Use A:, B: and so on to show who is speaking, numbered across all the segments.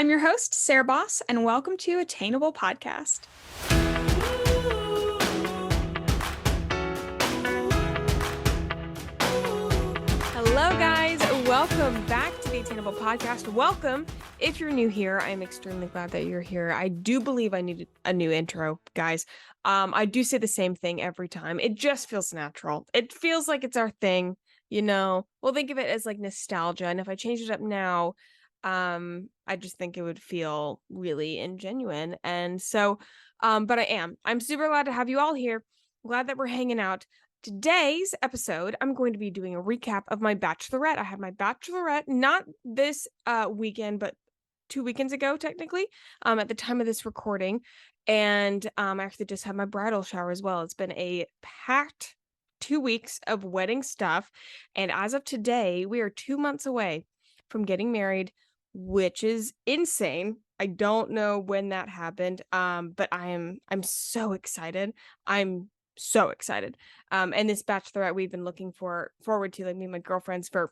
A: I'm your host, Sarah Baus, and welcome to Attainable Podcast.
B: Hello, guys. Welcome back to the Attainable Podcast. Welcome. If you're new here, I'm extremely glad that you're here. I do believe I need a new intro, guys. I do say the same thing every time. It just feels natural. It feels like it's our thing, you know. We'll think of it as like nostalgia, and if I change it up now, I just think it would feel really ingenuine. And so, but I'm super glad to have you all here. Glad that we're hanging out. Today's episode, I'm going to be doing a recap of my Bachelorette. I had my Bachelorette, not this weekend, but 2 weekends ago, technically, at the time of this recording. And I actually just had my bridal shower as well. It's been a packed 2 weeks of wedding stuff. And as of today, we are 2 months away from getting married, which is insane. I don't know when that happened, but I'm so excited. I'm so excited. And this Bachelorette we've been looking forward to, like me and my girlfriends, for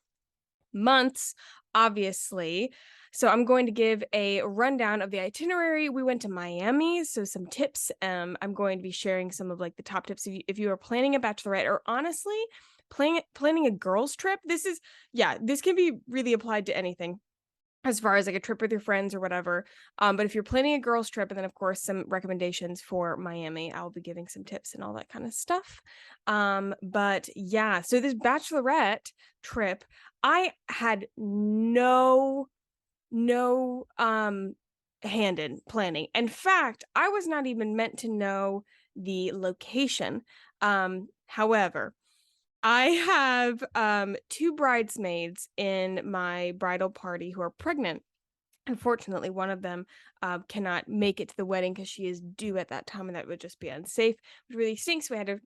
B: months, obviously. So I'm going to give a rundown of the itinerary. We went to Miami, so some tips. I'm going to be sharing some of like the top tips if you are planning a Bachelorette, or honestly planning a girls trip. This can be really applied to anything as far as like a trip with your friends or whatever. But if you're planning a girls trip, and then of course some recommendations for Miami, I'll be giving some tips and all that kind of stuff. But yeah, so this Bachelorette trip, I had no hand in planning. In fact, I was not even meant to know the location. However, I have 2 bridesmaids in my bridal party who are pregnant. Unfortunately, one of them cannot make it to the wedding because she is due at that time, and that would just be unsafe, which really stinks. We had to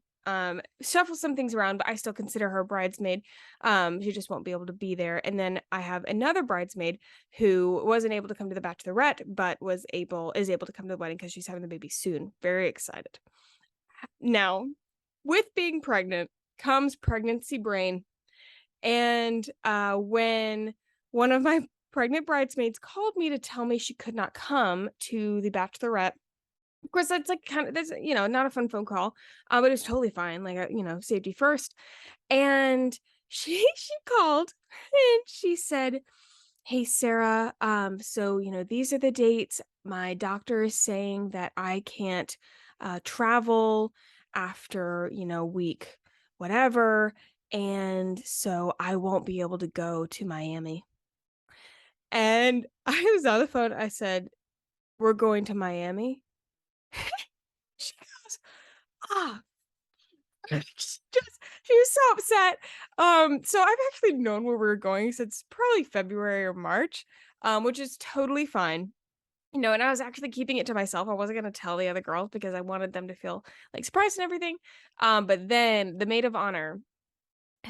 B: shuffle some things around, but I still consider her a bridesmaid. She just won't be able to be there. And then I have another bridesmaid who wasn't able to come to the Bachelorette, but is able to come to the wedding because she's having the baby soon. Very excited. Now, with being pregnant comes pregnancy brain. And when one of my pregnant bridesmaids called me to tell me she could not come to the Bachelorette, of course, that's like that's not a fun phone call, but it was totally fine. Like, safety first. And she called and she said, "Hey, Sarah, so these are the dates. My doctor is saying that I can't travel after week whatever, and so I won't be able to go to Miami." And I was on the phone. I said, "We're going to Miami?" She goes, "Ah." She was so upset. So I've actually known where we were going since probably February or March, which is totally fine. And I was actually keeping it to myself. I wasn't going to tell the other girls because I wanted them to feel like surprised and everything. But then the maid of honor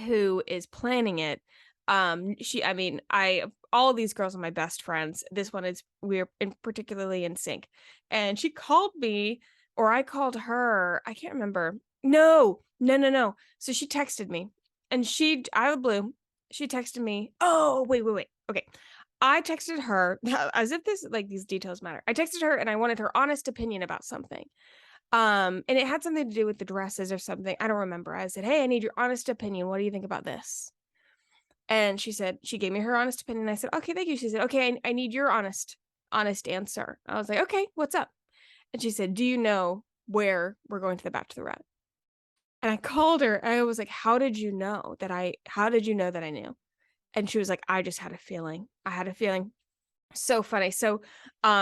B: who is planning it, all of these girls are my best friends. This one is, we're particularly in sync. And she called me, or I called her. I can't remember. No. So she texted me, and out of the blue, she texted me. Oh, wait. Okay. I texted her as if these details matter. I texted her and I wanted her honest opinion about something. And it had something to do with the dresses or something. I don't remember. I said, "Hey, I need your honest opinion. What do you think about this?" And she gave me her honest opinion. I said, "Okay, thank you." She said, "Okay, I need your honest answer." I was like, "Okay, what's up?" And she said, "Do you know where we're going to the Bachelorette?" And I called her and I was like, how did you know that I knew? And she was like, "I just had a feeling. I had a feeling." So funny. So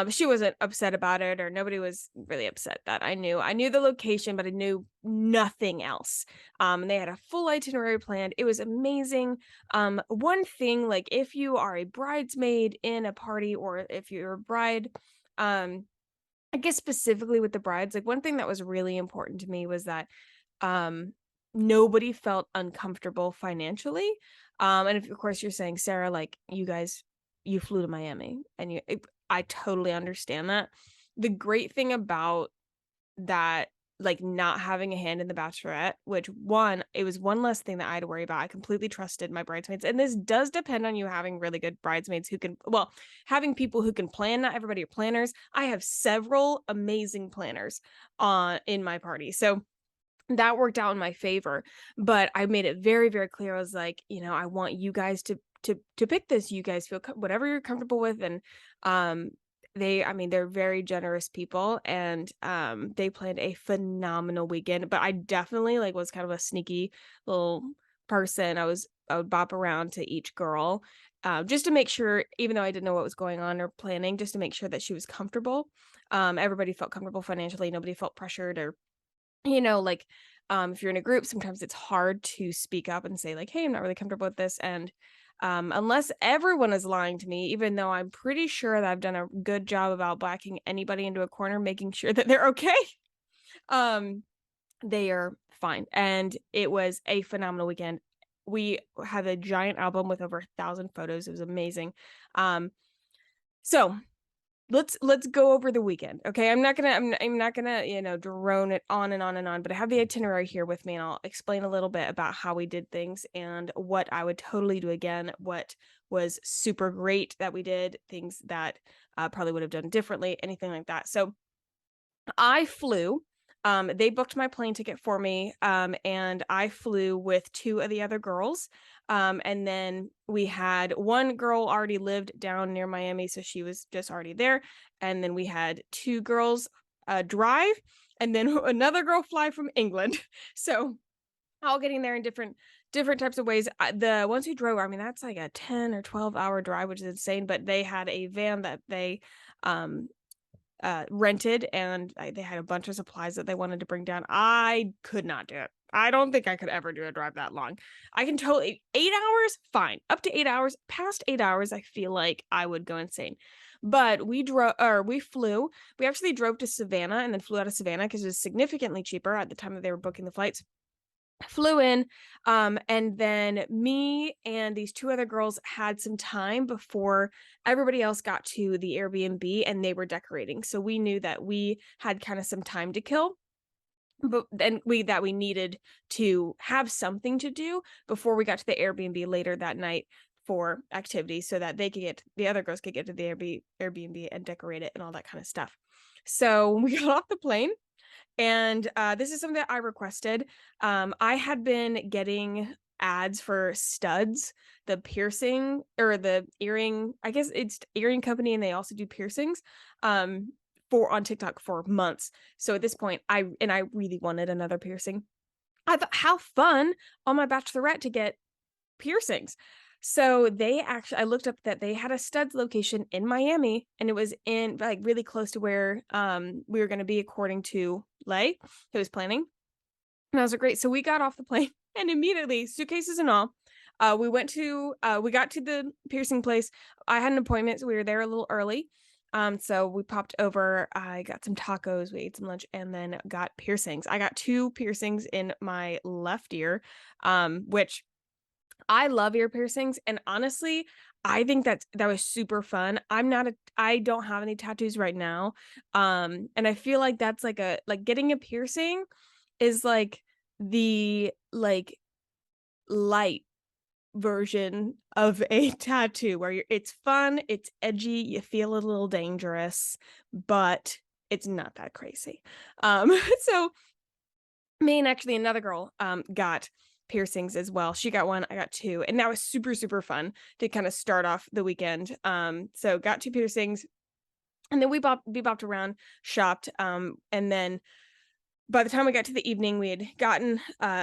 B: she wasn't upset about it, or nobody was really upset that I knew the location, but I knew nothing else. And they had a full itinerary planned. It was amazing. One thing, like if you are a bridesmaid in a party, or if you're a bride, I guess specifically with the brides, like one thing that was really important to me was that nobody felt uncomfortable financially. And of course you're saying, "Sarah, like you flew to Miami," and I totally understand that. The great thing about that like not having a hand in the Bachelorette, which one, it was one less thing that I had to worry about. I completely trusted my bridesmaids. And this does depend on you having really good bridesmaids who can, well, having people who can plan. Not everybody are planners. I have several amazing planners in my party. So that worked out in my favor. But I made it very, very clear. I was like, I want you guys to pick this. You guys feel whatever you're comfortable with. And they're very generous people, and they planned a phenomenal weekend. But I definitely like was kind of a sneaky little person. I would bop around to each girl, just to make sure, even though I didn't know what was going on or planning, just to make sure that she was comfortable. Everybody felt comfortable financially. Nobody felt pressured, or like, if you're in a group, sometimes it's hard to speak up and say like, "Hey, I'm not really comfortable with this." And unless everyone is lying to me, even though I'm pretty sure that I've done a good job about backing anybody into a corner, making sure that they're okay, um, they are fine. And it was a phenomenal weekend. We had a giant album with over 1,000 photos. It was amazing. So let's go over the weekend. Okay. I'm not gonna, drone it on and on and on, but I have the itinerary here with me, and I'll explain a little bit about how we did things and what I would totally do again, what was super great that we did, things that probably would have done differently, anything like that. So I flew. They booked my plane ticket for me, and I flew with two of the other girls. And then we had one girl already lived down near Miami, so she was just already there. And then we had two girls drive, and then another girl fly from England. So all getting there in different types of ways. The ones who drove, I mean, that's like a 10 or 12-hour drive, which is insane. But they had a van that they um rented, and they had a bunch of supplies that they wanted to bring down. I could not do it. I don't think I could ever do a drive that long. I can totally 8 hours, fine. Up to 8 hours. Past 8 hours, I feel like I would go insane. But we flew. We actually drove to Savannah and then flew out of Savannah because it was significantly cheaper at the time that they were booking the flights. Flew in, and then me and these two other girls had some time before everybody else got to the Airbnb, and they were decorating. So we knew that we had kind of some time to kill, but then we needed to have something to do before we got to the Airbnb later that night for activities, so that the other girls could get to the Airbnb and decorate it and all that kind of stuff. So we got off the plane, and this is something that I requested. I had been getting ads for Studs, the piercing or the earring. I guess it's earring company, and they also do piercings. For on TikTok for months. So at this point, I really wanted another piercing. I thought, how fun on my Bachelorette to get piercings. So I looked up that they had a Studs location in Miami, and it was in like really close to where we were going to be according to Lay, who was planning. And I was like, great. So we got off the plane and immediately, suitcases and all, we got to the piercing place. I had an appointment, so we were there a little early. So we popped over, I got some tacos, we ate some lunch, and then got piercings. I got two piercings in my left ear, which I love ear piercings, and honestly, I think that was super fun. I don't have any tattoos right now. And I feel like that's like getting a piercing is like the light version of a tattoo where it's fun, it's edgy, you feel a little dangerous, but it's not that crazy. So me and actually another girl got piercings as well. She got one, I got two, and that was super, super fun to kind of start off the weekend. So got two piercings, and then we bopped around, shopped, and then by the time we got to the evening, we had gotten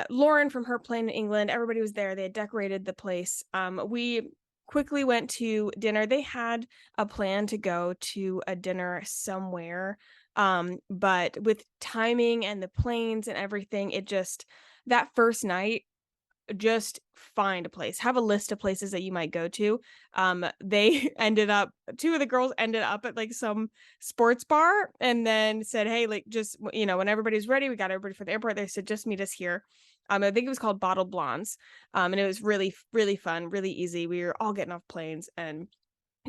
B: Lauren from her plane in England. Everybody was there. They had decorated the place. We quickly went to dinner. They had a plan to go to a dinner somewhere. But with timing and the planes and everything, that first night, just find a place. Have a list of places that you might go to. They two of the girls ended up at like some sports bar, and then said, "Hey, like just when everybody's ready, we got everybody for the airport." They said, "Just meet us here." I think it was called Bottled Blondes. And it was really, really fun, really easy. We were all getting off planes, and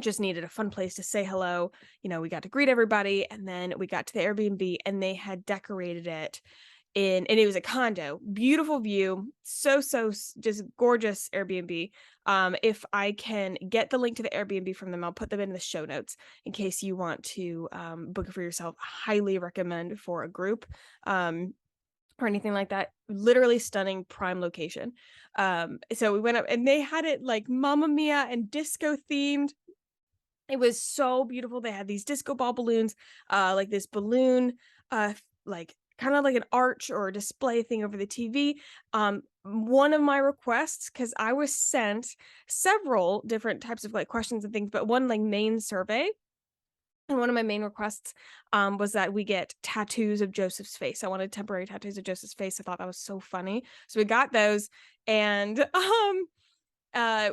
B: just needed a fun place to say hello. We got to greet everybody, and then we got to the Airbnb, and they had decorated it and it was a condo, beautiful view, just gorgeous Airbnb. If I can get the link to the Airbnb from them, I'll put them in the show notes in case you want to book it for yourself. Highly recommend for a group. Or anything like that. Literally stunning prime location. So we went up and they had it like Mamma Mia and disco themed. It was so beautiful. They had these disco ball balloons, like this balloon, like kind of like an arch or a display thing over the TV. One of my requests, because I was sent several different types of like questions and things, but one like main survey. And one of my main requests was that we get tattoos of Joseph's face. I wanted temporary tattoos of Joseph's face. I thought that was so funny. So we got those. And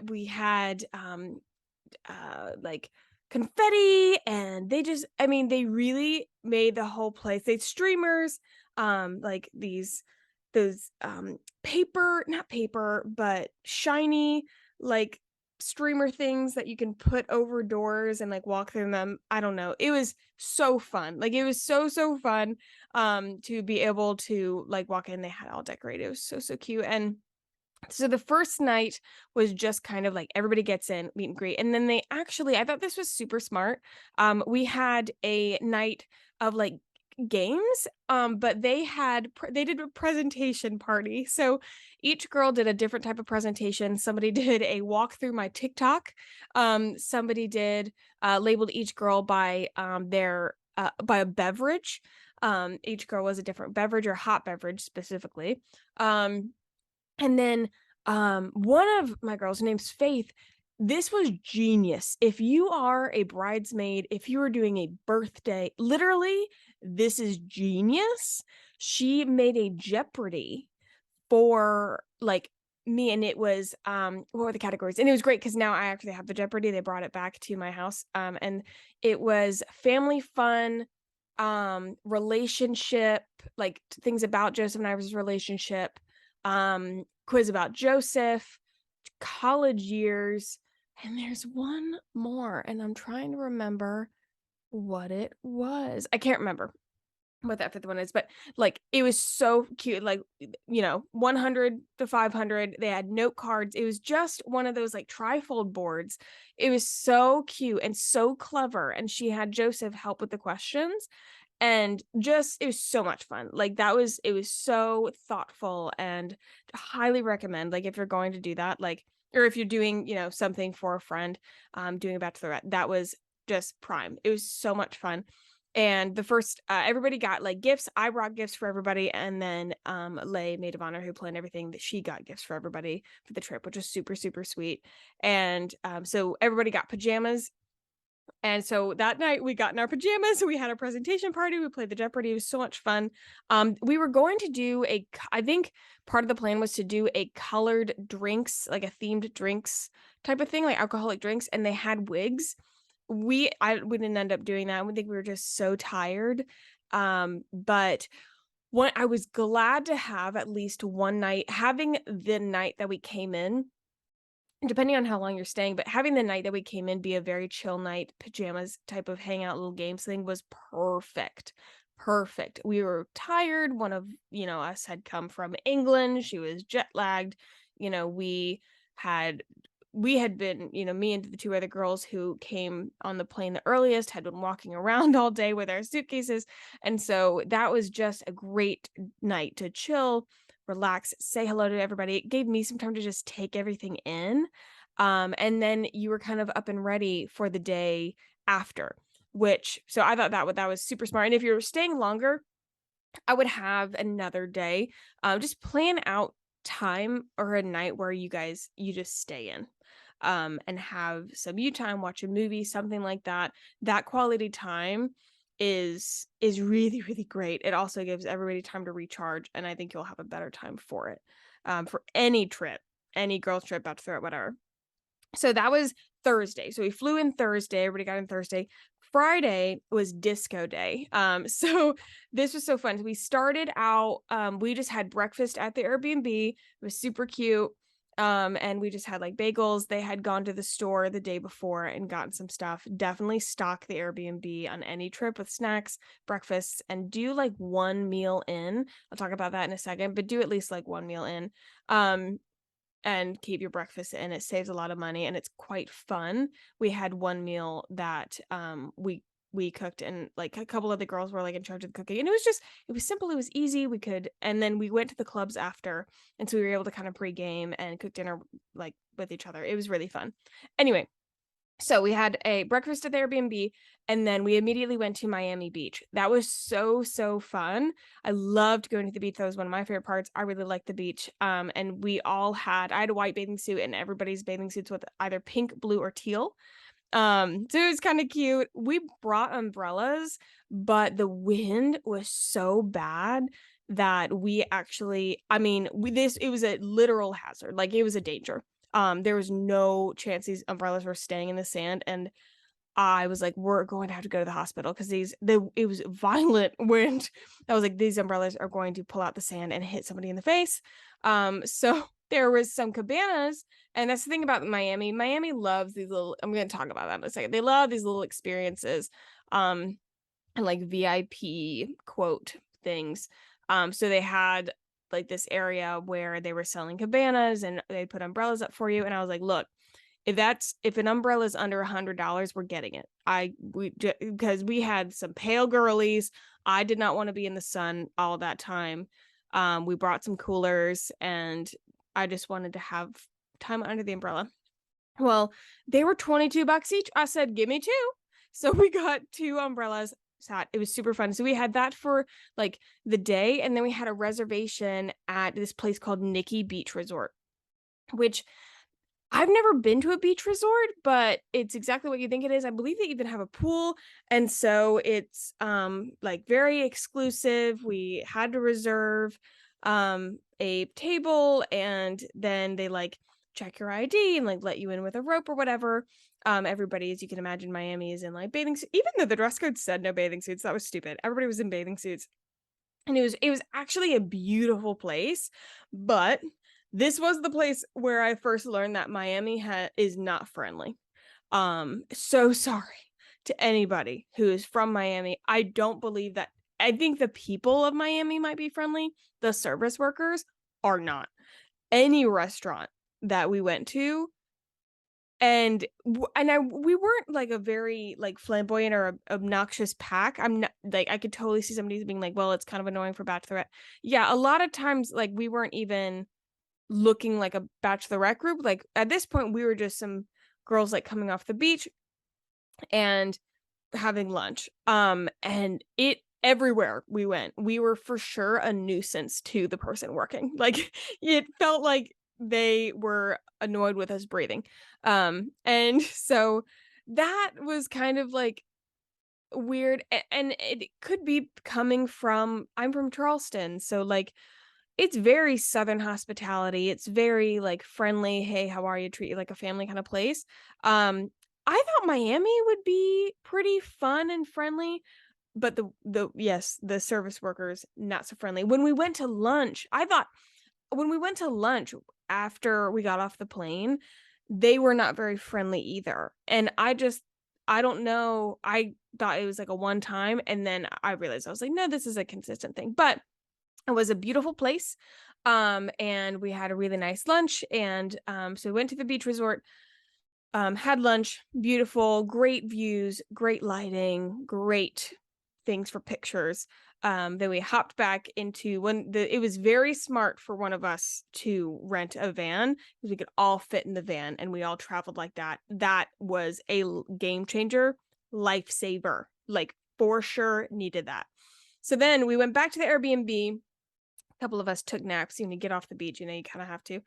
B: we had like confetti, and they really made the whole place. They streamers, like those paper, not paper, but shiny, like streamer things that you can put over doors and like walk through them. I don't know. It was so fun. Like it was so fun to be able to like walk in. They had it all decorated. It was so cute. And so the first night was just kind of like everybody gets in, meet and greet. And then I thought this was super smart. We had a night of like games, but they did a presentation party. So each girl did a different type of presentation. Somebody did a walk through my TikTok. Somebody did labeled each girl by their by a beverage. Each girl was a different beverage or hot beverage specifically. And then, one of my girls, her name's Faith, this was genius. If you are a bridesmaid, if you are doing a birthday, literally, this is genius. She made a Jeopardy for like me, and it was what were the categories? And it was great because now I actually have the Jeopardy. They brought it back to my house. And it was family fun, relationship, like things about Joseph and Iris' relationship, quiz about Joseph, college years, and there's one more, and I'm trying to remember what it was. I can't remember what that fifth one is, but like it was so cute. Like 100 to 500. They had note cards. It was just one of those like trifold boards. It was so cute and so clever. And she had Joseph help with the questions, and just it was so much fun. Like it was so thoughtful, and highly recommend, like if you're going to do that, like, or if you're doing something for a friend, doing a bachelorette, that was just prime. It was so much fun. And the first everybody got like gifts. I brought gifts for everybody, and then Lay, maid of honor, who planned everything, that she got gifts for everybody for the trip, which was super sweet. And so everybody got pajamas. And so that night we got in our pajamas, we had a presentation party, we played the Jeopardy. It was so much fun. We were going to do I think part of the plan was to do a colored drinks, like a themed drinks type of thing, like alcoholic drinks, and they had wigs. We didn't end up doing that. I think we were just so tired. But I was glad to have at least one night, having the night that we came in, depending on how long you're staying, but having the night that we came in be a very chill night, pajamas type of hangout, little games thing, was perfect. Perfect. We were tired. One of, us had come from England. She was jet lagged. You know, we had been, me and the two other girls who came on the plane the earliest had been walking around all day with our suitcases. And so that was just a great night to chill, relax, say hello to everybody. It gave me some time to just take everything in. And then you were kind of up and ready for the day after, so I thought that was super smart. And if you're staying longer, I would have another day. Just plan out time or a night where you just stay in. And have some you time, watch a movie, something like that. That quality time is really great. It also gives everybody time to recharge, and I think you'll have a better time for it. For any trip, any girls trip, bachelorette, whatever. So that was Thursday. So we flew in Thursday. Everybody got in Thursday. Friday was disco day. So this was so fun. We started out, we just had breakfast at the Airbnb. It was super cute. And we just had like bagels. They had gone to the store the day before and gotten some stuff. Definitely stock the Airbnb on any trip with snacks, breakfasts, and do like one meal in. I'll talk about that in a second, but do at least like one meal in. Um, and keep your breakfast in. It saves a lot of money and it's quite fun. We had one meal that we cooked, and like a couple of the girls were like in charge of the cooking, and it was simple, it was easy. We could, and then we went to the clubs after, and so we were able to kind of pre-game and cook dinner like with each other. It was really fun. Anyway, so we had a breakfast at the Airbnb, and then we immediately went to Miami Beach. That was so, so fun. I loved going to the beach. That was one of my favorite parts. I really liked the beach. And I had a white bathing suit, and everybody's bathing suits with either pink, blue, or teal. So it was kind of cute. We brought umbrellas, but the wind was so bad that we actually, I mean, it was a literal hazard. Like, it was a danger. There was no chance these umbrellas were staying in the sand, and I was like, we're going to have to go to the hospital because it was violent wind. I was like, these umbrellas are going to pull out the sand and hit somebody in the face. So there was some cabanas, and that's the thing about Miami. Miami loves these little, I'm going to talk about that in a second. They love these little experiences, and like VIP quote things. So they had like this area where they were selling cabanas and they put umbrellas up for you. And I was like, look, if an umbrella is under $100, we're getting it. Because we had some pale girlies. I did not want to be in the sun all that time. We brought some coolers, and I just wanted to have time under the umbrella. Well, they were $22 each. I said, give me two. So we got two umbrellas. Sat. It was super fun. So we had that for like the day, and then we had a reservation at this place called Nikki Beach Resort, which I've never been to a beach resort, but it's exactly what you think it is. I believe they even have a pool, and so it's like very exclusive. We had to reserve a table, and then they like check your ID and like let you in with a rope or whatever. Everybody, as you can imagine, Miami is in like bathing suits, even though the dress code said no bathing suits. That was stupid. Everybody was in bathing suits. And it was actually a beautiful place, but this was the place where I first learned that Miami is not friendly. So sorry to anybody who is from Miami. I don't believe that. I think the people of Miami might be friendly. The service workers are not. Any restaurant that we went to, and we weren't like a very like flamboyant or obnoxious pack. I'm not like, I could totally see somebody being like, well, it's kind of annoying for Bachelorette. Yeah, a lot of times like we weren't even looking like a Bachelorette group. Like at this point, we were just some girls like coming off the beach and having lunch. And it everywhere we went, we were for sure a nuisance to the person working. Like, it felt like they were annoyed with us breathing. And so that was kind of like weird. And it could be coming from, I'm from Charleston, so like it's very Southern hospitality. It's very like friendly. Hey, how are you? Treat you like a family kind of place. I thought Miami would be pretty fun and friendly, but the service workers not so friendly. When we went to lunch after we got off the plane, they were not very friendly either. And I don't know. I thought it was like a one time, and then I realized, I was like, no, this is a consistent thing. But it was a beautiful place. And we had a really nice lunch. And so we went to the beach resort, had lunch, beautiful, great views, great lighting, great things for pictures. Then we hopped back into it was very smart for one of us to rent a van because we could all fit in the van and we all traveled like that. That was a game changer, lifesaver, like for sure needed that. So then we went back to the Airbnb. Couple of us took naps. You get off the beach, you kind of have to.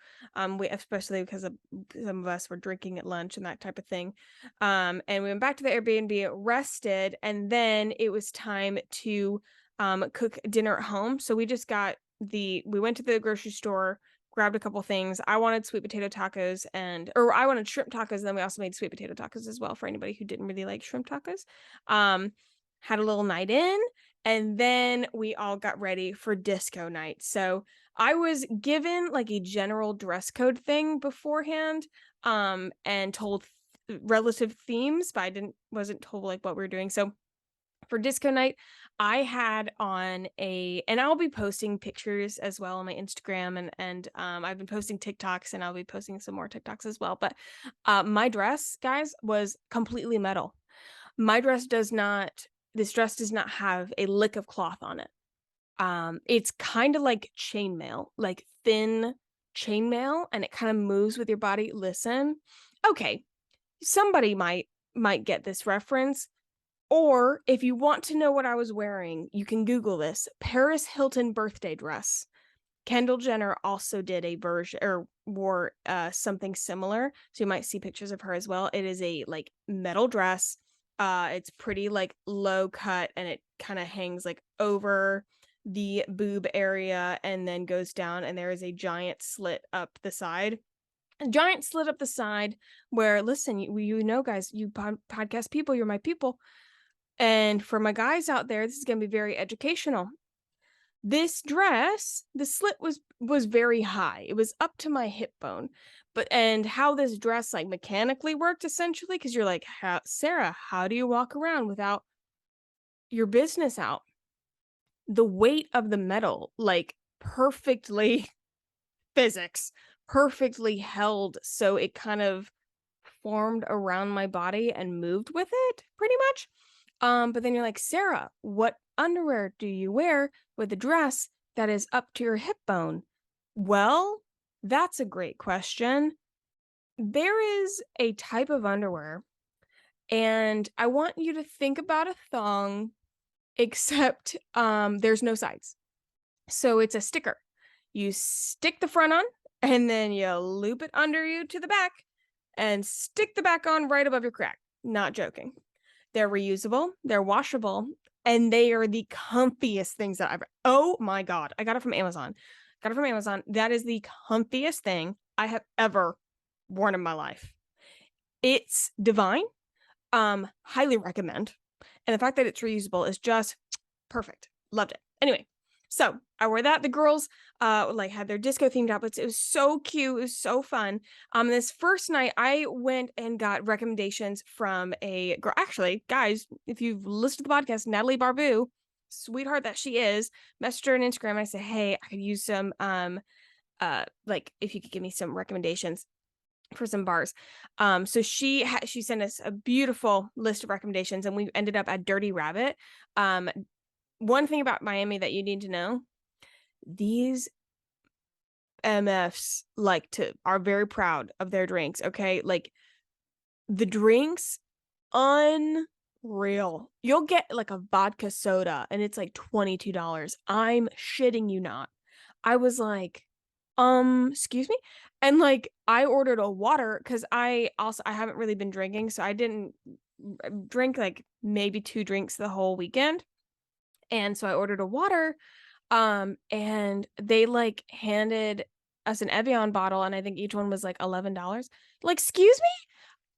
B: We especially because some of us were drinking at lunch and that type of thing. And we went back to the Airbnb, rested, and then it was time to cook dinner at home. So we went to the grocery store, grabbed a couple things. I wanted sweet potato tacos, or I wanted shrimp tacos, and then we also made sweet potato tacos as well for anybody who didn't really like shrimp tacos. Had a little night in, and then we all got ready for disco night. So I was given like a general dress code thing beforehand, and told relative themes, but I wasn't told like what we were doing. So for disco night, I had on and I'll be posting pictures as well on my Instagram, and I've been posting TikToks, and I'll be posting some more TikToks as well. But my dress, guys, was completely metal. My dress does not. This dress does not have a lick of cloth on it. It's kind of like chainmail, like thin chainmail, and it kind of moves with your body. Listen, okay, somebody might get this reference, or if you want to know what I was wearing, you can Google this. Paris Hilton birthday dress. Kendall Jenner also did a version or wore something similar. So you might see pictures of her as well. It is a like metal dress. It's pretty like low cut, and it kind of hangs like over the boob area and then goes down, and there is a giant slit up the side. A giant slit up the side where, listen, you know, guys, you podcast people, you're my people. And for my guys out there, this is going to be very educational. This dress, the slit was very high. It was up to my hip bone. But and how this dress like mechanically worked essentially, because you're like, Sarah, how do you walk around without your business out? The weight of the metal, like perfectly physics, perfectly held, so it kind of formed around my body and moved with it, pretty much. But then you're like, Sarah, what underwear do you wear with a dress that is up to your hip bone? Well, that's a great question. There is a type of underwear, and I want you to think about a thong, except there's no sides. So it's a sticker. You stick the front on, and then you loop it under you to the back and stick the back on right above your crack. Not joking. They're reusable, they're washable, and they are the comfiest things that I've oh my god, I got it from Amazon. Got it from Amazon. That is the comfiest thing I have ever worn in my life. It's divine. Highly recommend. And the fact that it's reusable is just perfect. Loved it. Anyway, so I wore that. The girls like had their disco themed outfits. It was so cute. It was so fun. This first night I went and got recommendations from a girl. Actually, guys, if you've listened to the podcast, Natalie Barbu, sweetheart that she is, messaged her on Instagram. I said, hey, I could use some like if you could give me some recommendations for some bars. So she sent us a beautiful list of recommendations, and we ended up at Dirty Rabbit. One thing about Miami that you need to know, these MFs are very proud of their drinks, okay? Like the drinks, unreal. You'll get like a vodka soda and it's like $22. I'm shitting you not. I was like, excuse me? And like I ordered a water because I haven't really been drinking, so I didn't drink like maybe 2 drinks the whole weekend. And so I ordered a water, and they like handed us an Evian bottle, and I think each one was like $11. Like, excuse me?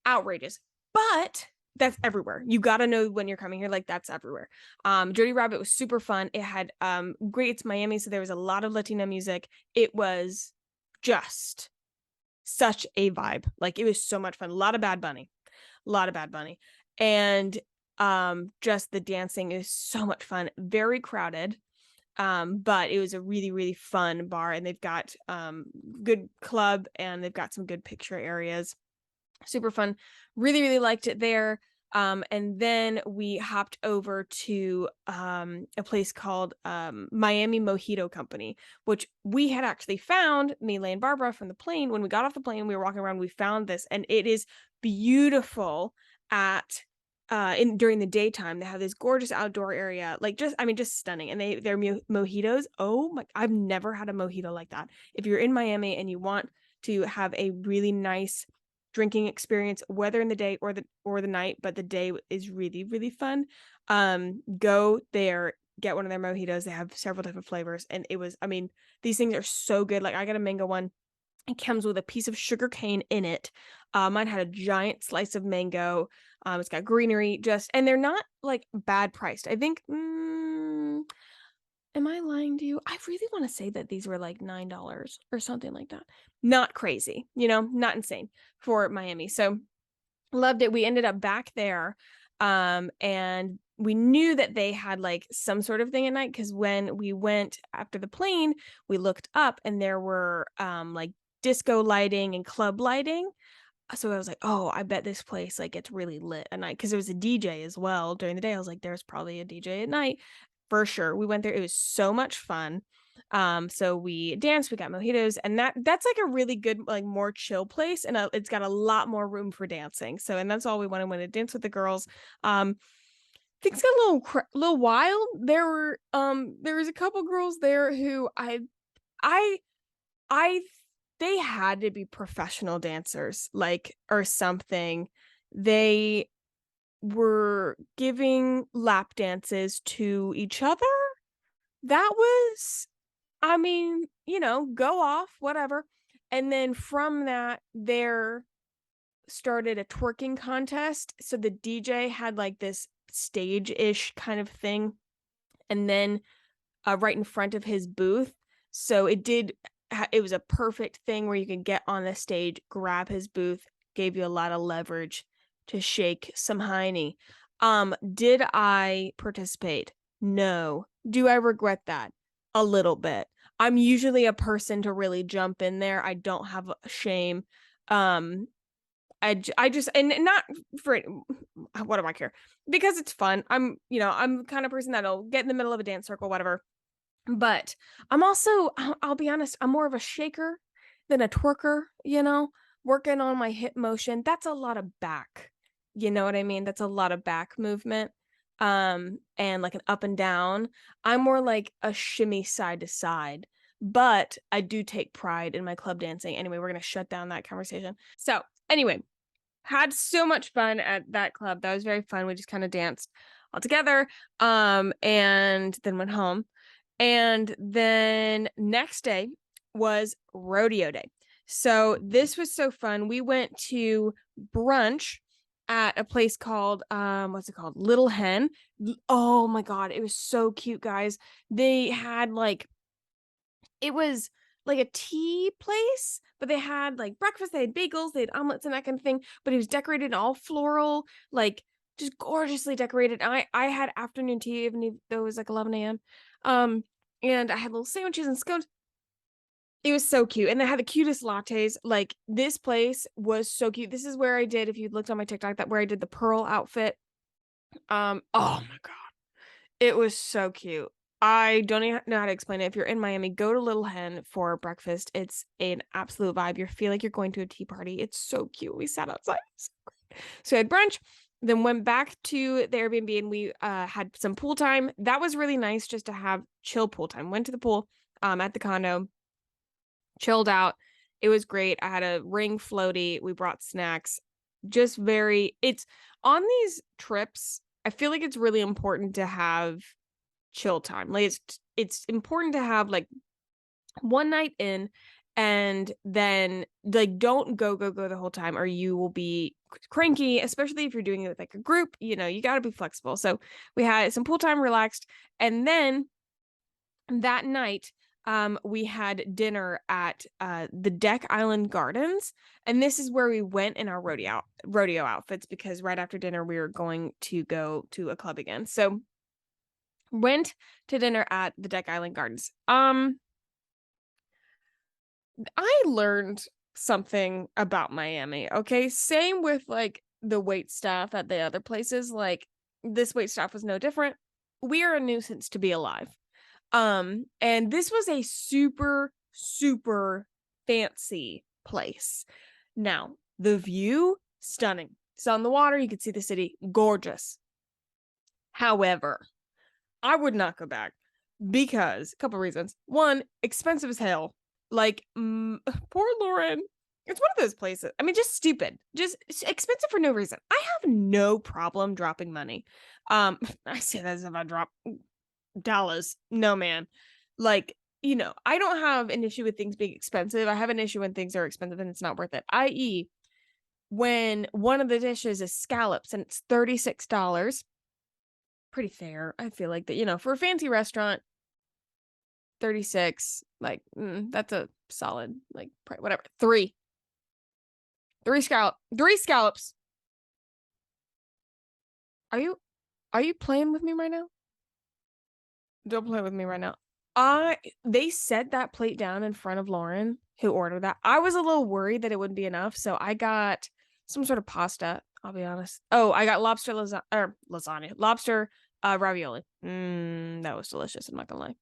B: Outrageous. But that's everywhere. You got to know when you're coming here, like that's everywhere. Dirty Rabbit was super fun. It had great, it's Miami, so there was a lot of Latino music. It was just such a vibe. Like it was so much fun. A lot of Bad Bunny. A lot of Bad Bunny. And just the dancing is so much fun. Very crowded. But it was a really, really fun bar, and they've got good club, and they've got some good picture areas. Super fun. Really, really liked it there. And then we hopped over to a place called Miami Mojito Company, which we had actually found, me, Lay, and Barbara, from the plane. When we got off the plane, we were walking around, we found this, and it is beautiful at during the daytime. They have this gorgeous outdoor area, like just stunning. And their mojitos, oh my, I've never had a mojito like that. If you're in Miami and you want to have a really nice drinking experience, whether in the day or the night, but the day is really, really fun, go there, get one of their mojitos. They have several different flavors, and it was, I mean, these things are so good. Like I got a mango one. It comes with a piece of sugar cane in it. Mine had a giant slice of mango. It's got greenery, and they're not like bad priced. I think Am I lying to you? I really want to say that these were like $9 or something like that. Not crazy, not insane for Miami. So loved it. We ended up back there. And we knew that they had like some sort of thing at night because when we went after the plane, we looked up and there were like disco lighting and club lighting. So I was like, oh, I bet this place like gets really lit at night because there was a DJ as well during the day. I was like, there's probably a DJ at night for sure. We went there. It was so much fun. So we danced, we got mojitos, and that's like a really good, like more chill place, and it's got a lot more room for dancing. So, and that's all we wanted when to dance with the girls. Things got a little wild. There was a couple girls there who I I they had to be professional dancers, like, or something. They were giving lap dances to each other. That was, I mean, go off, whatever. And then from that, there started a twerking contest. So the DJ had like this stage-ish kind of thing. And then right in front of his booth. So it was a perfect thing where you could get on the stage, grab his booth, gave you a lot of leverage to shake some hiney. Did I participate? No. Do I regret that? A little bit. I'm usually a person to really jump in there. I don't have a shame. I just, and not for what do I care? Because it's fun. I'm the kind of person that'll get in the middle of a dance circle, whatever. But I'm also, I'll be honest, I'm more of a shaker than a twerker, working on my hip motion. That's a lot of back. You know what I mean? That's a lot of back movement. And like an up and down. I'm more like a shimmy side to side. But I do take pride in my club dancing. Anyway, we're gonna shut down that conversation. So anyway, had so much fun at that club. That was very fun. We just kind of danced all together. And then went home. And then next day was rodeo day. So this was so fun. We went to brunch at a place called what's it called? Little Hen. Oh my god, it was so cute, guys. They had like, it was like a tea place, but they had like breakfast, they had bagels, they had omelets and that kind of thing, but it was decorated all floral, like just gorgeously decorated. I had afternoon tea, even though it was like 11 a.m. And I had little sandwiches and scones. It was so cute. And they had the cutest lattes. Like, this place was so cute. This is where I did, if you looked on my TikTok, that where I did the pearl outfit. Oh my god. It was so cute. I don't even know how to explain it. If you're in Miami, go to Little Hen for breakfast. It's an absolute vibe. You feel like you're going to a tea party. It's so cute. We sat outside. So I had brunch, then went back to the Airbnb and we had some pool time. That was really nice just to have chill pool time. Went to the pool at the condo, chilled out. It was great. I had a ring floaty. We brought snacks. It's on these trips. I feel like it's really important to have chill time. Like, it's important to have like one night in, and then like don't go the whole time or you will be cranky, especially if you're doing it with like a group. You got to be flexible. So we had some pool time, relaxed, and then that night we had dinner at the Deck Island Gardens, and this is where we went in our rodeo outfits because right after dinner we were going to go to a club again. So went to dinner at the Deck Island Gardens. I learned something about Miami. Okay. Same with like the wait staff at the other places. Like, this wait staff was no different. We are a nuisance to be alive. And this was a super, super fancy place. Now, the view, stunning. It's on the water. You could see the city. Gorgeous. However, I would not go back because a couple reasons. One, expensive as hell. Like, poor Lauren. It's one of those places. I mean, just stupid, just expensive for no reason. I have no problem dropping money. I say that as if I drop dollars. No, man. Like, I don't have an issue with things being expensive. I have an issue when things are expensive and it's not worth it. I.e., when one of the dishes is scallops and it's $36. Pretty fair. I feel like that, for a fancy restaurant, $36. Like, that's a solid, like, whatever. Three scallops. Are you playing with me right now? Don't play with me right now. They set that plate down in front of Lauren, who ordered that. I was a little worried that it wouldn't be enough, so I got some sort of pasta. I'll be honest. Oh, I got lobster lasagna, lobster ravioli. That was delicious. I'm not gonna lie.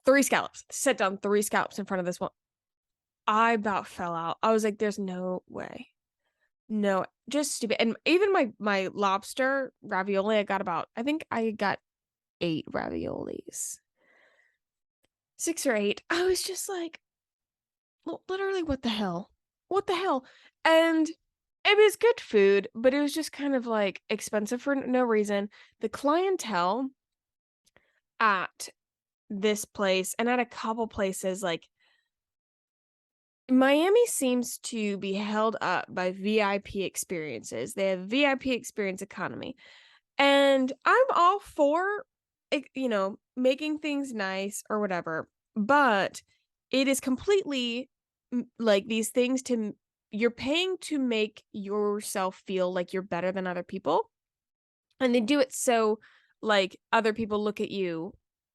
B: Three scallops. Set down three scallops in front of this one. I about fell out. I was like, "There's no way." No, just stupid. And even my lobster ravioli, I think I got 8 raviolis. 6 or 8. I was just like, literally, what the hell? What the hell? And it was good food, but it was just kind of like expensive for no reason. The clientele at this place and at a couple places, like Miami seems to be held up by VIP experiences. They have VIP experience economy. And I'm all for, making things nice or whatever, but it is completely like these things you're paying to make yourself feel like you're better than other people. And they do it so like other people look at you,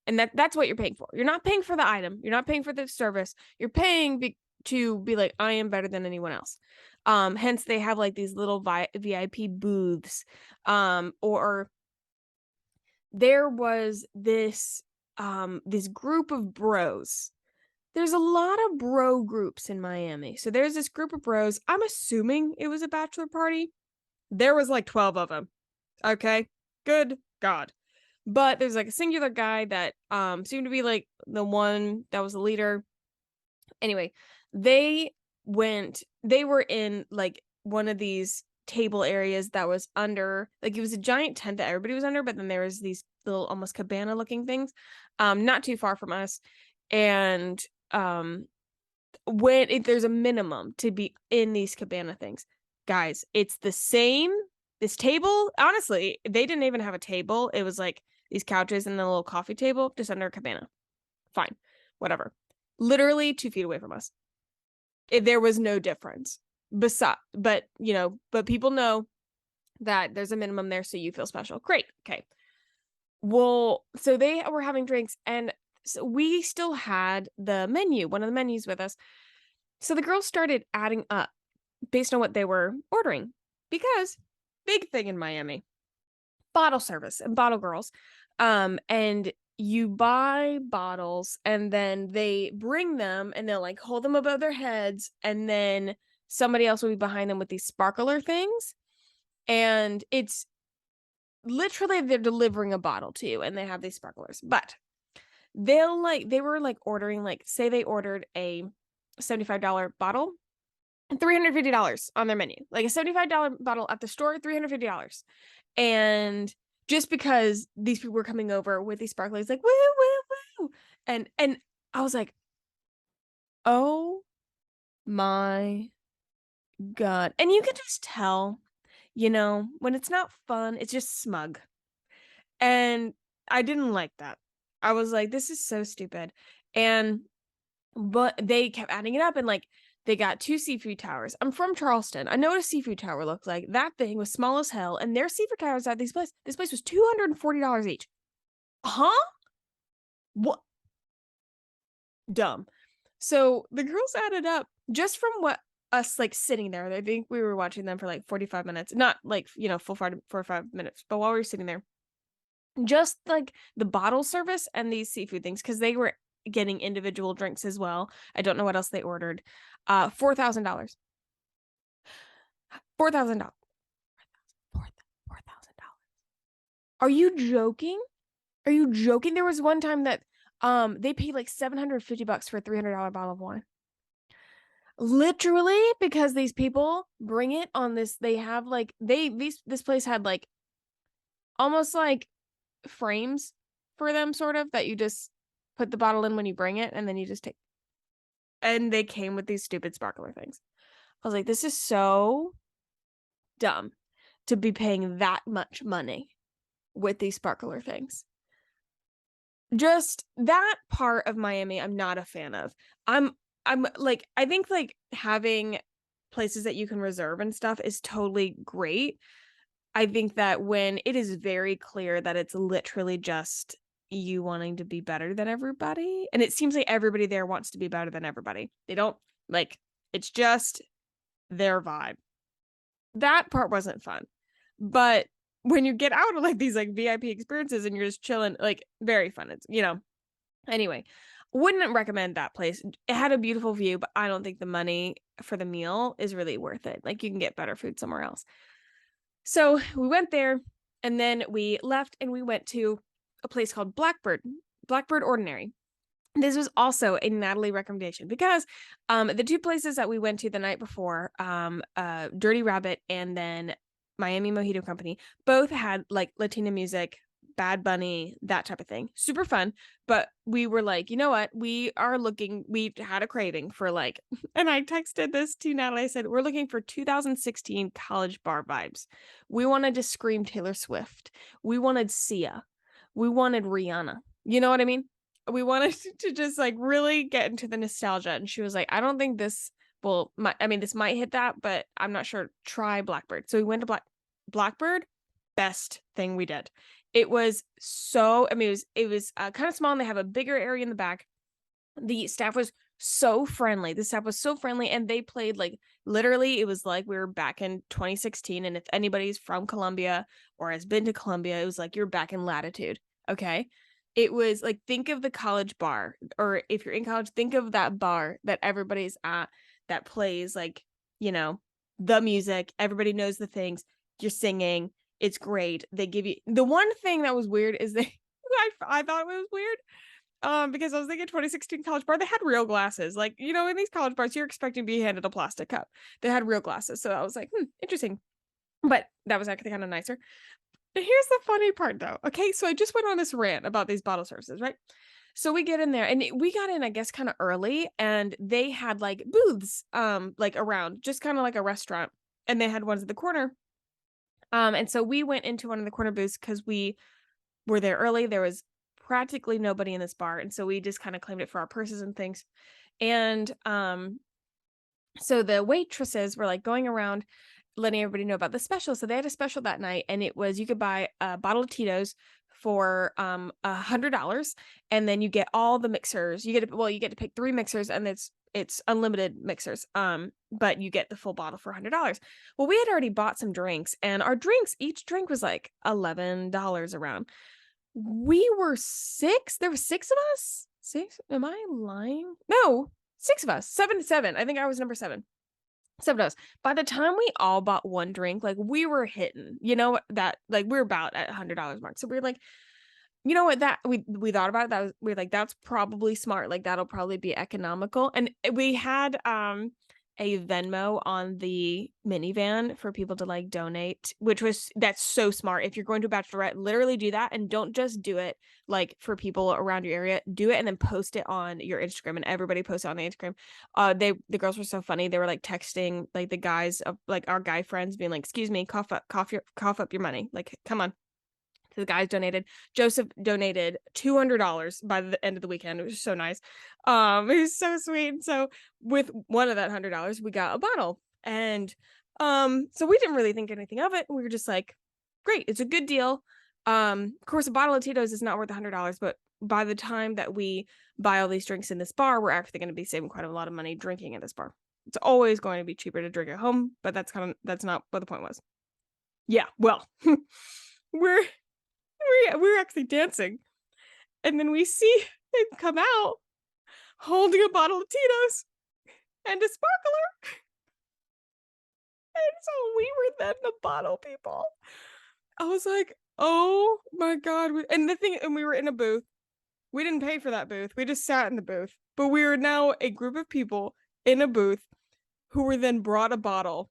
B: and that's what you're paying for. You're not paying for the item. You're not paying for the service. You're paying to be like, I am better than anyone else. Hence they have like these little VIP booths. Or there was this group of bros. There's a lot of bro groups in Miami. So there's this group of bros. I'm assuming it was a bachelor party. There was like 12 of them. Okay. Good God. But there's like a singular guy that seemed to be like the one that was the leader. Anyway, they were in like one of these table areas that was under, like, it was a giant tent that everybody was under, but then there was these little almost cabana looking things not too far from us. And there's a minimum to be in these cabana things, guys, it's the same. This table, honestly, they didn't even have a table. It was like these couches and a little coffee table just under a cabana. Fine, whatever. Literally 2 feet away from us. There was no difference. But people know that there's a minimum there, so you feel special. Great. Okay. Well, so they were having drinks, and so we still had one of the menus with us. So the girls started adding up based on what they were ordering, because big thing in Miami, bottle service and bottle girls. And you buy bottles and then they bring them and they'll like hold them above their heads, and then somebody else will be behind them with these sparkler things. And it's literally they're delivering a bottle to you and they have these sparklers. But they were like ordering, like, say they ordered a $75 bottle and $350 on their menu. Like a $75 bottle at the store, $350. And just because these people were coming over with these sparklers, like, woo, woo, woo. And I was like, oh my God. And you can just tell, when it's not fun, it's just smug. And I didn't like that. I was like, this is so stupid. But they kept adding it up, and like they got 2 seafood towers. I'm from Charleston. I know what a seafood tower looks like. That thing was small as hell, and their seafood towers at this place was $240 each. Huh? What? Dumb. So the girls added up just from what us like sitting there. I think we were watching them for like 45 minutes, not like full 45 minutes, but while we were sitting there, just like the bottle service and these seafood things, because they were getting individual drinks as well. I don't know what else they ordered. $4,000. $4,000. $4,000. Are you joking? Are you joking? There was one time that they paid like $750 for a $300 bottle of wine. Literally, because these people bring it on this. They have like this place had like almost like frames for them, sort of, that you just put the bottle in when you bring it, and then you just take. And they came with these stupid sparkler things. I was like, this is so dumb to be paying that much money with these sparkler things. just that part of Miami, I'm not a fan of. I'm I'm like, I think like having places that you can reserve and stuff is totally great. I think that when it is very clear that it's literally just you wanting to be better than everybody, and it seems like everybody there wants to be better than everybody. They don't like it's just their vibe. That part wasn't fun. But when you get out of like these like VIP experiences and you're just chilling, like very fun. It's, anyway, wouldn't recommend that place. It had a beautiful view, but I don't think the money for the meal is really worth it. Like you can get better food somewhere else. So we went there and then we left and we went to a place called Blackbird Ordinary. This was also a Natalie recommendation because the two places that we went to the night before, Dirty Rabbit and then Miami Mojito Company, both had like Latina music, Bad Bunny, that type of thing. Super fun. But we were like, you know what? We had a craving for like, and I texted this to Natalie. I said, we're looking for 2016 college bar vibes. We wanted to scream Taylor Swift. We wanted Sia. We wanted Rihanna. You know what I mean? We wanted to just like really get into the nostalgia. And she was like, I don't think this this might hit that, but I'm not sure. Try Blackbird. So we went to Blackbird. Best thing we did. It was so, it was kind of small and they have a bigger area in the back. The staff was so friendly. The staff was so friendly and they played like literally it was like we were back in 2016. And if anybody's from Colombia or has been to Colombia, it was like you're back in Latitude. Okay. It was like, think of the college bar, or if you're in college, think of that bar that everybody's at that plays like, the music. Everybody knows the things. You're singing. It's great. They give you the one thing that was weird is I thought it was weird. Because I was thinking 2016 college bar, they had real glasses. Like, in these college bars, you're expecting to be handed a plastic cup. They had real glasses. So I was like, interesting. But that was actually kind of nicer. Here's the funny part though. Okay, so I just went on this rant about these bottle services, right? So we get in there and we got in, I guess, kind of early, and they had like booths, like around, just kind of like a restaurant, and they had ones at the corner. And so we went into one of the corner booths because we were there early. There was practically nobody in this bar, and so we just kind of claimed it for our purses and things. And so the waitresses were like going around letting everybody know about the special. So they had a special that night, and it was you could buy a bottle of Tito's for $100, and then you get all the mixers. You get to pick 3 mixers, and it's unlimited mixers. But you get the full bottle for $100. Well, we had already bought some drinks, and our drinks, each drink was like $11 around. We were 6. There were 6 of us. 6? Am I lying? No, 6 of us. 7 to 7. I think I was number 7. 7 of us. By the time we all bought one drink, like we were hitting, that like we were about at $100 mark. So we were like, you know what, that we thought about it. We're like, that's probably smart. Like that'll probably be economical. And we had a Venmo on the minivan for people to like donate, that's so smart. If you're going to a bachelorette, literally do that, and don't just do it like for people around your area. Do it and then post it on your Instagram, and everybody posted on the Instagram. The girls were so funny. They were like texting like the guys of like our guy friends, being like, "Excuse me, cough up your money. Like, come on." So the guys donated. Joseph donated $200 by the end of the weekend. It was so nice. It was so sweet. So with one of that $100, we got a bottle, and so we didn't really think anything of it. We were just like, great, it's a good deal. Of course, a bottle of Tito's is not worth $100, but by the time that we buy all these drinks in this bar, we're actually going to be saving quite a lot of money drinking at this bar. It's always going to be cheaper to drink at home, but that's not what the point was. Yeah, well, we're actually dancing, and then we see him come out holding a bottle of Tito's and a sparkler. And so we were then the bottle people. I was like, oh my God. And we were in a booth. We didn't pay for that booth. We just sat in the booth. But we were now a group of people in a booth who were then brought a bottle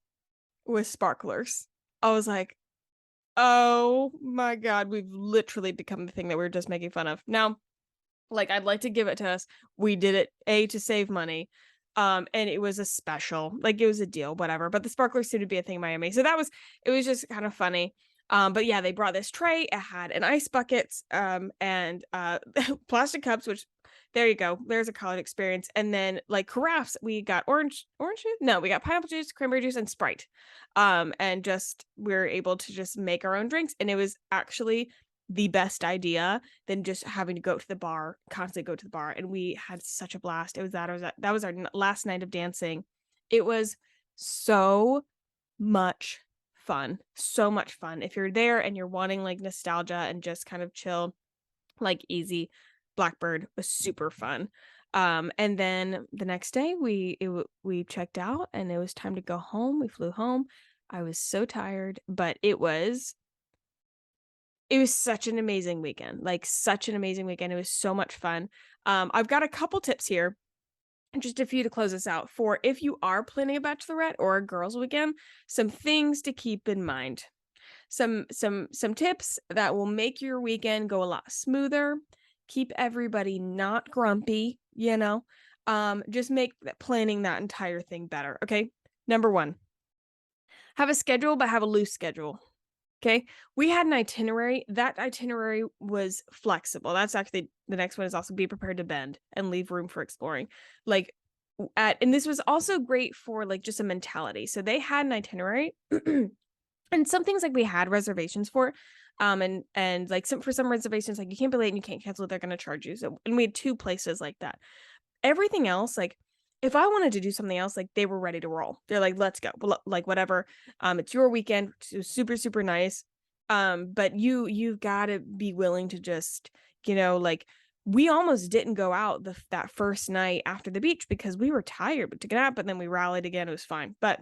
B: with sparklers. I was like, oh my God, we've literally become the thing that we were just making fun of. Now, like, I'd like to give it to us. We did it to save money. And it was a special, like it was a deal, whatever. But the sparklers seemed to be a thing in Miami. So it was just kind of funny. But yeah, they brought this tray. It had an ice buckets, and plastic cups, which there you go. There's a college experience. And then like carafes, we got orange juice? No, we got pineapple juice, cranberry juice, and Sprite. And just we are able to just make our own drinks. And it was actually the best idea than just having to go to the bar, constantly go to the bar. And we had such a blast. That was our last night of dancing. It was so much fun. So much fun. If you're there and you're wanting like nostalgia and just kind of chill, like easy, Blackbird was super fun. And then the next day we checked out and it was time to go home. We flew home. I was so tired, but it was such an amazing weekend. Like such an amazing weekend. It was so much fun. I've got a couple tips here, just a few to close us out, for if you are planning a bachelorette or a girls weekend, some things to keep in mind. Some tips that will make your weekend go a lot smoother, keep everybody not grumpy, just make planning that entire thing better, okay? Number 1, have a schedule, but have a loose schedule. Okay. We had an itinerary. That itinerary was flexible. That's actually the next one, is also be prepared to bend and leave room for exploring. Like and this was also great for like just a mentality. So they had an itinerary and some things like we had reservations for. And like for some reservations, like you can't be late and you can't cancel it, they're gonna charge you. So and we had 2 places like that. Everything else, like, if I wanted to do something else, like, they were ready to roll. They're like, "Let's go." Well, like, whatever. It's your weekend. It's super, super nice. But you've gotta be willing to just, like, we almost didn't go out that first night after the beach because we were tired, but took a nap, but then we rallied again. It was fine. But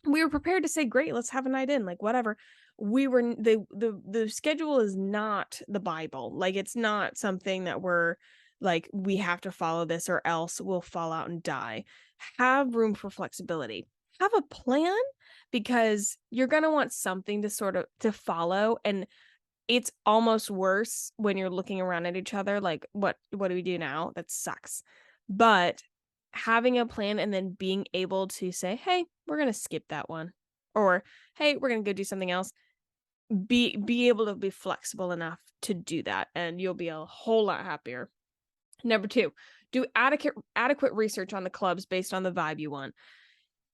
B: we were prepared to say, "Great, let's have a night in," like, whatever. We were n the schedule is not the Bible, like, it's not something that we're like, "We have to follow this or else we'll fall out and die." Have room for flexibility. Have a plan, because you're gonna want something to sort of to follow, and it's almost worse when you're looking around at each other like, "What do we do now?" That sucks. But having a plan and then being able to say, "Hey, we're gonna skip that one," or, "Hey, we're gonna go do something else." Be able to be flexible enough to do that, and you'll be a whole lot happier. Number 2, do adequate research on the clubs based on the vibe you want.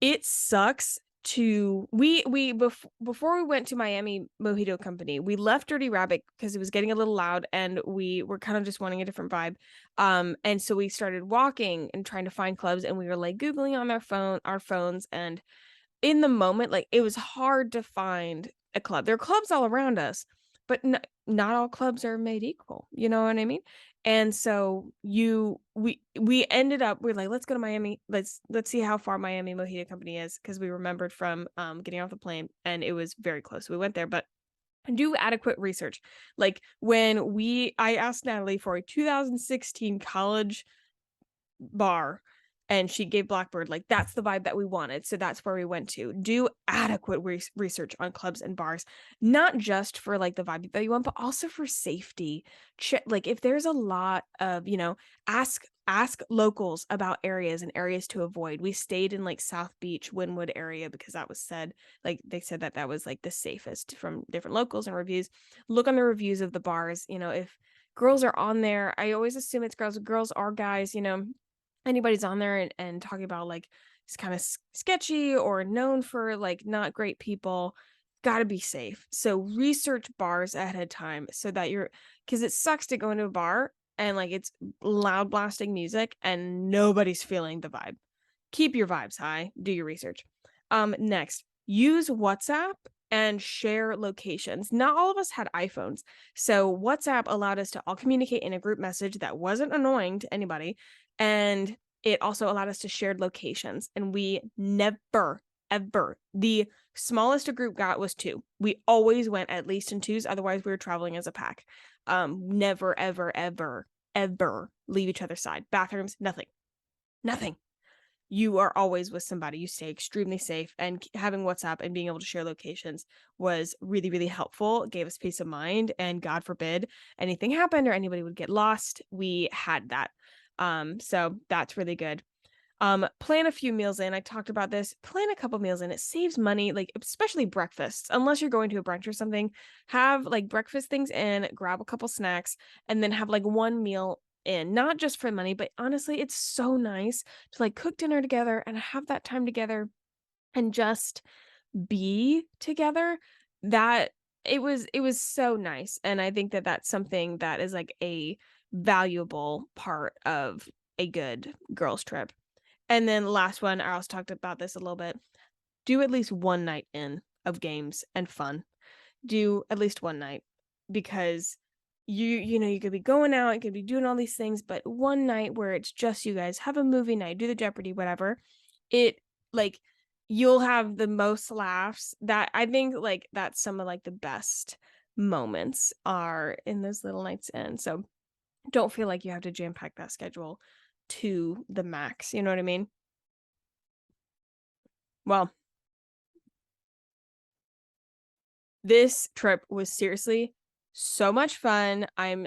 B: It sucks to before we went to Miami Mojito Company, we left Dirty Rabbit because it was getting a little loud and we were kind of just wanting a different vibe. And so we started walking and trying to find clubs, and we were like Googling on our phones, and in the moment, like, it was hard to find a club. There are clubs all around us, but not all clubs are made equal, you know what I mean? And so we ended up we're like, "Let's go to Miami. Let's see how far Miami Mojito Company is," because we remembered from, getting off the plane, and it was very close. We went there, but do adequate research. Like, I asked Natalie for a 2016 college bar, and she gave Blackbird, like, that's the vibe that we wanted, so that's where we went to. Do adequate research on clubs and bars, not just for, like, the vibe that you want, but also for safety. Like, if there's a lot of, ask locals about areas and areas to avoid. We stayed in, like, South Beach, Wynwood area because that was said like, they said that that was, like, the safest from different locals and reviews. Look on the reviews of the bars, if girls are on there, I always assume it's girls. Girls are guys, anybody's on there and talking about like it's kind of sketchy or known for like not great people, got to be safe. So research bars ahead of time so that because it sucks to go into a bar and like it's loud blasting music and nobody's feeling the vibe. Keep your vibes high, do your research. Next, use WhatsApp and share locations. Not all of us had iPhones, so WhatsApp allowed us to all communicate in a group message that wasn't annoying to anybody, and it also allowed us to share locations, and we never ever the smallest a group got was 2. We always went at least in 2s, otherwise we were traveling as a pack. Never ever ever ever leave each other's side. Bathrooms, nothing. Nothing. You are always with somebody. You stay extremely safe, and having WhatsApp and being able to share locations was really, really helpful. It gave us peace of mind, and God forbid anything happened or anybody would get lost, we had that. So that's really good. Plan a few meals in. I talked about this. Plan a couple meals in. It saves money, like especially breakfasts. Unless you're going to a brunch or something, have like breakfast things in, grab a couple snacks, and then have like one meal in. Not just for money, but honestly, it's so nice to like cook dinner together and have that time together and just be together. That it was so nice, and I think that that's something that is like a valuable part of a good girls trip. And then last one, I also talked about this a little bit. Do at least one night in of games and fun. Do at least one night because you could be going out, you could be doing all these things, but one night where it's just you guys, have a movie night, do the Jeopardy, whatever. It like you'll have the most laughs. That I think like that's some of like the best moments are in those little nights in. So don't feel like you have to jam pack that schedule to the max. You know what I mean? Well, this trip was seriously so much fun. I'm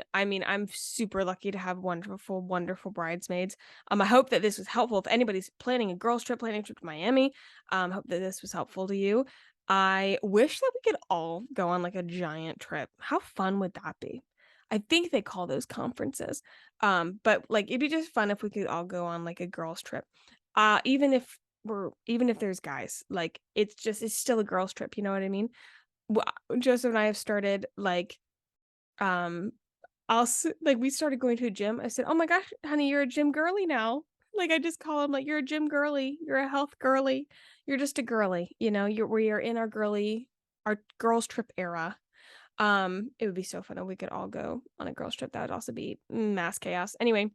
B: super lucky to have wonderful, wonderful bridesmaids. I hope that this was helpful. If anybody's planning a girls trip, planning a trip to Miami, hope that this was helpful to you. I wish that we could all go on like a giant trip. How fun would that be? I think they call those conferences. But like it'd be just fun if we could all go on like a girls trip. Even if there's guys, like it's still a girls trip, you know what I mean? Well, Joseph and I have started like, um, like we started going to a gym. I said, "Oh my gosh, honey, you're a gym girly now." Like I just call him like, "You're a gym girly. You're a health girly. You're just a girly." We are in our girls trip era. It would be so fun if we could all go on a girls trip. That would also be mass chaos. Anyway,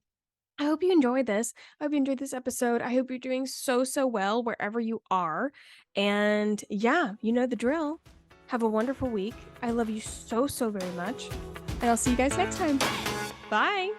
B: I hope you enjoyed this. I hope you enjoyed this episode. I hope you're doing so, so well wherever you are. And yeah, you know the drill. Have a wonderful week. I love you so, so very much. And I'll see you guys next time. Bye.